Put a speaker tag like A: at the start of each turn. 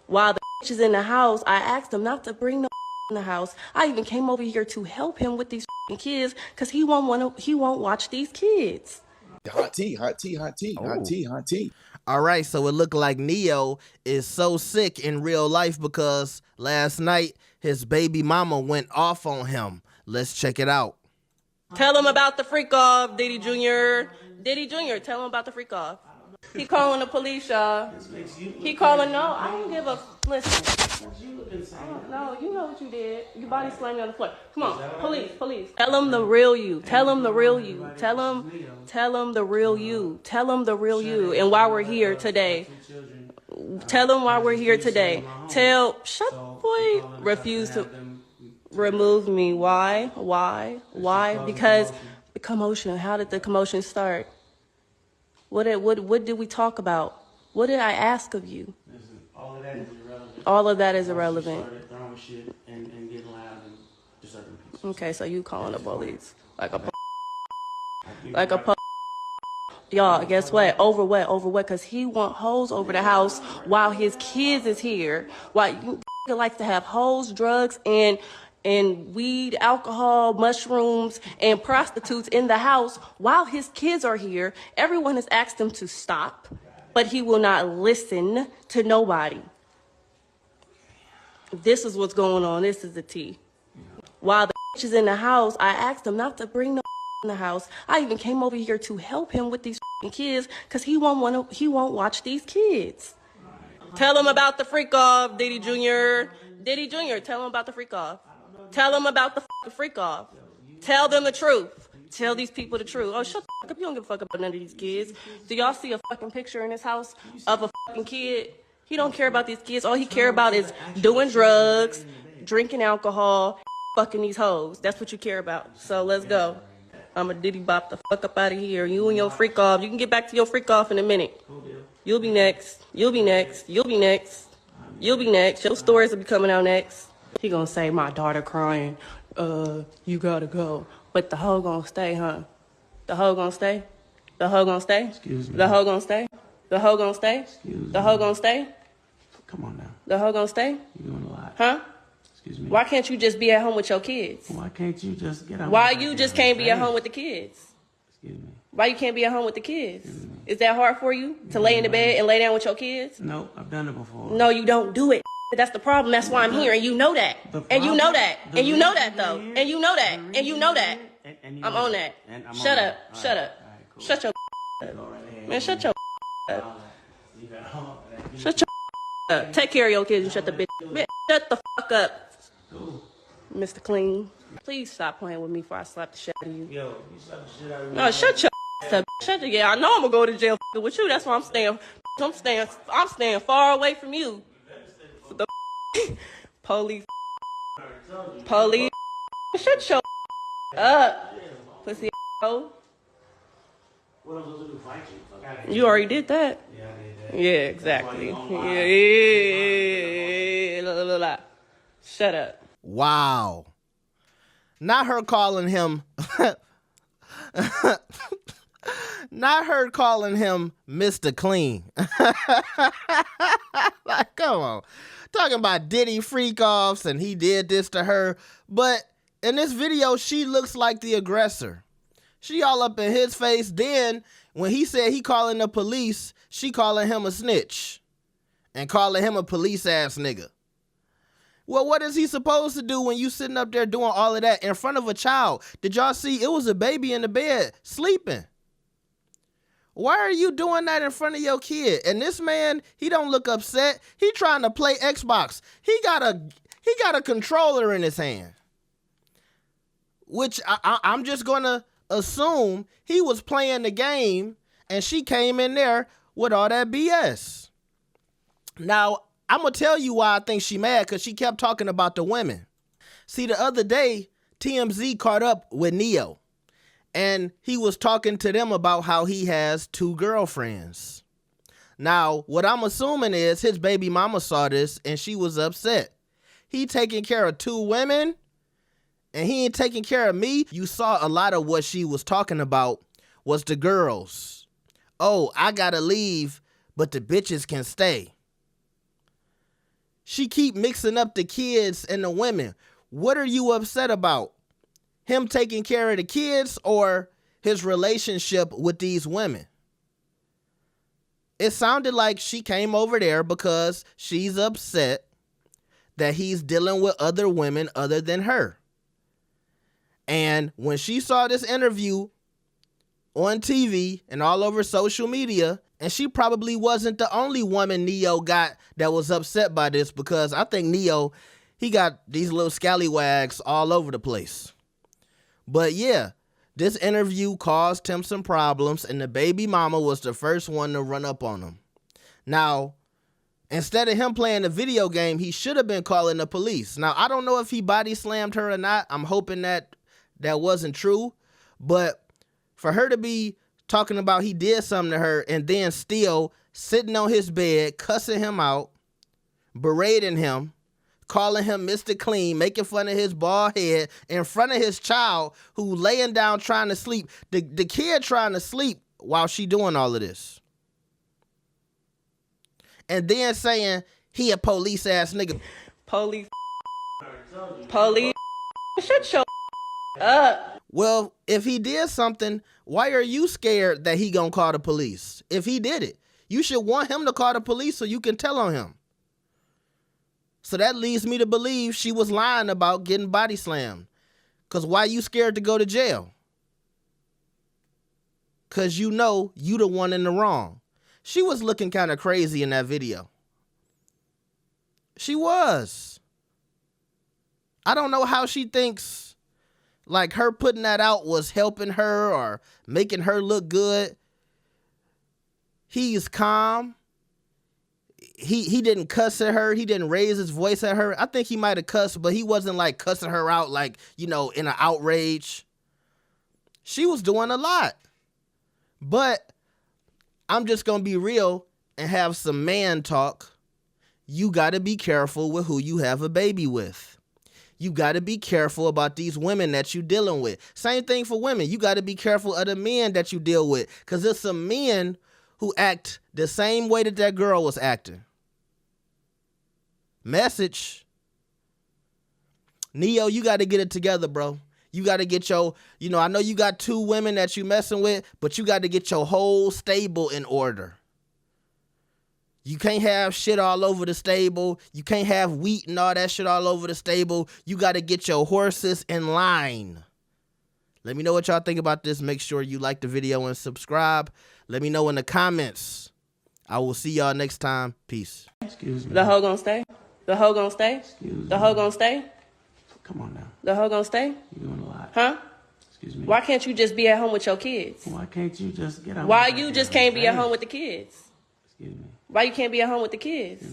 A: While the is in the house, I asked him not to bring no in the house. I even came over here to help him with these kids because he won't watch these kids.
B: Hot tea, hot tea, hot tea, hot tea, hot tea.
C: All right, so it looked like Neo is so sick in real life because last night his baby mama went off on him. Let's check it out.
A: Tell him about the freak-off, Diddy Jr. Diddy Jr., tell him about the freak-off. He calling the police, y'all. He calling, no, I don't give a, listen. No, you know what you did. Your body slamming on the floor. Come on, police. Tell him the real you. Tell him the real you. Tell him the real you. Tell him the real you. And why we're here today. Tell him why we're here today. Boy, refuse to remove me. Why? Because the commotion. How did the commotion start? What did we talk about? What did I ask of you?
D: Listen, all of that is irrelevant.
A: All of that is irrelevant.
D: Started throwing shit and getting loud and disturbing people.
A: Okay, so you calling the police like a y'all, guess what? Over what? Because he want hoes over the house while his kids is here. While you likes to have hoes, drugs, and weed, alcohol, mushrooms, and prostitutes in the house while his kids are here. Everyone has asked him to stop, but he will not listen to nobody. This is what's going on. This is the tea. While the is in the house, I asked him not to bring no in the house. I even came over here to help him with these kids because he won't watch these kids. Tell him about the freak-off, Diddy Jr. Diddy Jr., tell him about the freak-off. Tell them about the freak-off. Tell them the truth. Tell these people the truth. Oh, shut the fuck up. You don't give a fuck about none of these kids. Do y'all see a fucking picture in this house of a fucking kid? He don't care about these kids. All he care about is doing drugs, drinking alcohol, fucking these hoes. That's what you care about. So let's go. I'm a Diddy bop the fuck up out of here. You and your freak-off. You can get back to your freak-off in a minute. You'll be next. You'll be next. You'll be next. You'll be next. Your stories will be coming out next. He gonna say, my daughter crying, you gotta go. But the hoe gonna stay, huh? The hoe gonna stay? The hoe gonna stay?
D: Excuse me.
A: The hoe gonna stay? The hoe gonna stay?
D: Excuse
A: the hoe gonna stay?
D: Come on now.
A: The hoe gonna stay?
D: You're doing a lot.
A: Huh?
D: Excuse me.
A: Why can't you just be at home with your kids?
D: Why can't you just get out?
A: Why you just can't be at home with the kids?
D: Excuse me.
A: Why you can't be at home with the kids? Is that hard for you to lay in the bed and lay down with your kids?
D: No, I've done it before.
A: No, you don't do it. That's the problem. That's why I'm here, and you know that. And you know that. And you know that, though. And you know that. And you know that. I'm on that. Shut up. Shut up. Shut your up. Man, shut your up. Shut your up. Take care of your kids and shut the bitch. Man, shut the fuck up. Mr. Clean. Please stop playing with me before I slap the shit out of you.
D: Yo, you slap the shit out of me.
A: No, shut your up. Shut your, yeah, I know I'm gonna go to jail with you. That's why I'm staying far away from you. The police. Shut your up, pussy hoe.
D: What am I supposed to do? Fight you?
A: You already did that.
D: Yeah, I did that.
A: Yeah, exactly. Yeah. Shut up.
C: Wow. Not her calling him not her calling him Mr. Clean. Like, come on. Talking about Diddy freak-offs and he did this to her. But in this video, she looks like the aggressor. She all up in his face. Then when he said he calling the police, she calling him a snitch and calling him a police-ass nigga. Well, what is he supposed to do when you sitting up there doing all of that in front of a child? Did y'all see it was a baby in the bed sleeping? Why are you doing that in front of your kid? And this man, he don't look upset. He trying to play Xbox. He got a controller in his hand, which I'm just gonna assume he was playing the game, and she came in there with all that BS. Now, I'm going to tell you why I think she mad, because she kept talking about the women. See, the other day, TMZ caught up with Neo, and he was talking to them about how he has 2 girlfriends. Now, what I'm assuming is his baby mama saw this, and she was upset. He taking care of 2 women, and he ain't taking care of me. You saw a lot of what she was talking about was the girls. Oh, I got to leave, but the bitches can stay. She keep mixing up the kids and the women. What are you upset about? Him taking care of the kids or his relationship with these women? It sounded like she came over there because she's upset that he's dealing with other women other than her. And when she saw this interview on TV and all over social media, and she probably wasn't the only woman Neo got that was upset by this, because I think Neo, he got these little scallywags all over the place. But yeah, this interview caused him some problems, and the baby mama was the first one to run up on him. Now, instead of him playing the video game, he should have been calling the police. Now, I don't know if he body slammed her or not. I'm hoping that that wasn't true. But for her to be talking about he did something to her and then still sitting on his bed, cussing him out, berating him, calling him Mr. Clean, making fun of his bald head in front of his child who laying down trying to sleep. The kid trying to sleep while she doing all of this. And then saying he a police ass nigga.
A: Police. Shut your up.
C: Well, if he did something, why are you scared that he gonna call the police? If he did it, you should want him to call the police so you can tell on him. So that leads me to believe she was lying about getting body slammed. Because why you scared to go to jail? Because you know you the one in the wrong. She was looking kind of crazy in that video. She was. I don't know how she thinks like her putting that out was helping her or making her look good. He's calm. He didn't cuss at her. He didn't raise his voice at her. I think he might have cussed, but he wasn't like cussing her out like, you know, in an outrage. She was doing a lot. But I'm just going to be real and have some man talk. You got to be careful with who you have a baby with. You got to be careful about these women that you dealing with. Same thing for women. You got to be careful of the men that you deal with, because there's some men who act the same way that girl was acting. Message. Neo, you got to get it together, bro. You got to get your, I know you got 2 women that you messing with, but you got to get your whole stable in order. You can't have shit all over the stable. You can't have wheat and all that shit all over the stable. You got to get your horses in line. Let me know what y'all think about this. Make sure you like the video and subscribe. Let me know in the comments. I will see y'all next time. Peace.
D: Excuse me.
A: The hoe gonna stay? The hoe gonna stay?
D: Excuse
A: The
D: me.
A: hoe gonna stay?
D: Come on now.
A: The hoe gonna stay?
D: You're doing a lot.
A: Huh?
D: Excuse me.
A: Why can't you just be at home with your kids?
D: Why can't you just get out?
A: Why you just can't be at home with the kids?
D: Excuse me.
A: Why you can't be at home with the kids?